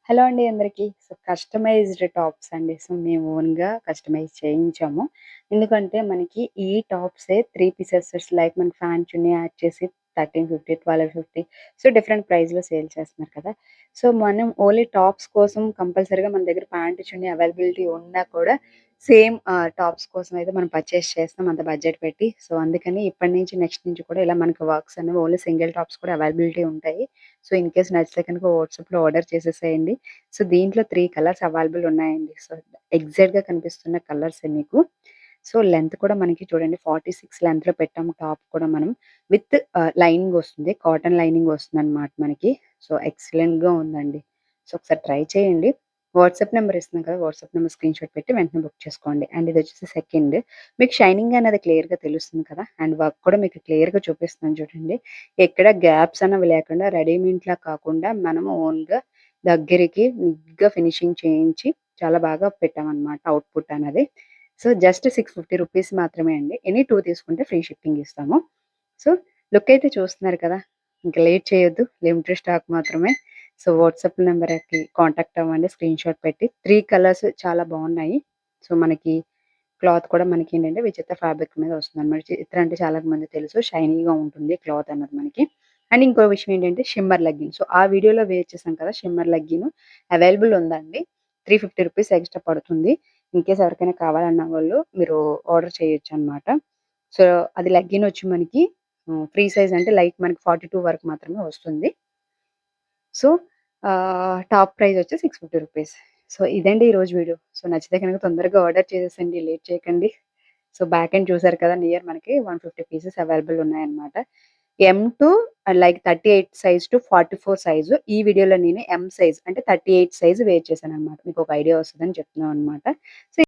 Hello అండి అందరికీ. So, customized tops అండి. సో, మేము ఓన్‌గా కస్టమైజ్ చేయించాము. ఎందుకంటే మనకి ఈ టాప్సే 3 పీసెస్ లైక్ మనకి ఫ్యాన్ చున్నీ యాడ్ చేసి 1350, 1250 సో, డిఫరెంట్ ప్రైస్‌లో సేల్ చేస్తున్నారు కదా! సో, మనం ఓన్లీ టాప్స్ కోసం కంపల్సరీగా మన దగ్గర ప్యాంట్, చున్నీ అవైలబిలిటీ ఉన్నా కూడా సేమ్ టాప్స్ కోసం అయితే మనం పర్చేస్ చేస్తాం అంత బడ్జెట్ పెట్టి. సో, అందుకని ఇప్పటి నుంచి నెక్స్ట్ నుంచి కూడా ఇలా మనకి వర్క్స్ అనేవి ఓన్లీ సింగిల్ టాప్స్ కూడా అవైలబిలిటీ ఉంటాయి. సో, ఇన్‌కేస్ నచ్చితే కనుక వాట్సాప్‌లో ఆర్డర్ చేసేసేయండి. సో, దీంట్లో 3 కలర్స్ అవైలబుల్ ఉన్నాయండి. సో, ఎగ్జాక్ట్‌గా కనిపిస్తున్న కలర్సే మీకు. సో, లెంత్ కూడా మనకి చూడండి 46 లెంత్‌లో పెట్టాము టాప్ కూడా మనం. విత్ లైనింగ్ వస్తుంది. కాటన్ లైనింగ్ వస్తుందనమాట మనకి. సో, ఎక్సలెంట్‌గా ఉందండి. సో, ఒకసారి ట్రై చేయండి. వాట్సాప్ నంబర్ ఇస్తున్నాను కదా! వాట్సాప్ నంబర్ స్క్రీన్‌షాట్ పెట్టి వెంటనే బుక్ చేసుకోండి. అండ్ ఇదొచ్చేసి సెకండ్. మీకు షైనింగ్ అనేది క్లియర్‌గా తెలుస్తుంది కదా! అండ్ వర్క్ కూడా మీకు క్లియర్‌గా చూపిస్తున్నాను చూడండి. ఎక్కడ గ్యాప్స్ అనేవి లేకుండా రెడీమేడ్‌లా కాకుండా మనము ఓన్‌గా దగ్గరికి నీట్‌గా ఫినిషింగ్ చేయించి చాలా బాగా పెట్టామనమాట అవుట్‌పుట్ అనేది. సో, జస్ట్ 650 రూపీస్ మాత్రమే అండి. ఎనీ 2 తీసుకుంటే ఫ్రీ షిప్పింగ్ ఇస్తాము. సో, లుక్ అయితే చూస్తున్నారు కదా! ఇంక లేట్ చేయొద్దు. లిమిటెడ్ స్టాక్ మాత్రమే. సో, వాట్సాప్ నంబర్‌కి కాంటాక్ట్ అవ్వండి. స్క్రీన్‌షాట్ పెట్టి 3 కలర్స్ చాలా బావున్నాయి. సో, మనకి క్లాత్ కూడా మనకేంటంటే విచిత్ర ఫ్యాబ్రిక్ మీద వస్తుందనమాట. చిత్ర అంటే చాలా మందికి తెలుసు. షైనీగా ఉంటుంది క్లాత్ అన్నది మనకి. అండ్ ఇంకో విషయం ఏంటంటే షిమ్మర్ లెగ్గిన్. సో, ఆ వీడియోలో వేర్ చేసాం కదా! షిమ్మర్ లెగ్గిన్ అవైలబుల్ ఉందండి. 350 రూపీస్ ఎక్స్‌ట్రా పడుతుంది. ఇన్‌కేస్ ఎవరికైనా కావాలన్న వాళ్ళు మీరు ఆర్డర్ చేయొచ్చనమాట. సో, అది లెగ్గిన్ వచ్చి మనకి ఫ్రీ సైజ్ అంటే లైక్ మనకి 42 వరకు మాత్రమే వస్తుంది. సో, టాప్ ప్రైస్ వచ్చి 650 రూపీస్. సో, ఇదండి ఈరోజు వీడియో. సో, నచ్చితే గనుక తొందరగా ఆర్డర్ చేసేసేయండి. లేట్ చేయకండి. సో, బ్యాక్ ఎండ్ చూసారు కదా! నియర్ మనకి 150 పీసెస్ అవైలబుల్ ఉన్నాయన్నమాట. M to like 38 size to 44 size. ఈ వీడియోలో నేను ఎం సైజ్ అంటే 38 సైజ్ వేర్ చేశానన్నమాట. మీకొక ఐడియా వస్తదని చెప్తున్నానన్నమాట. సో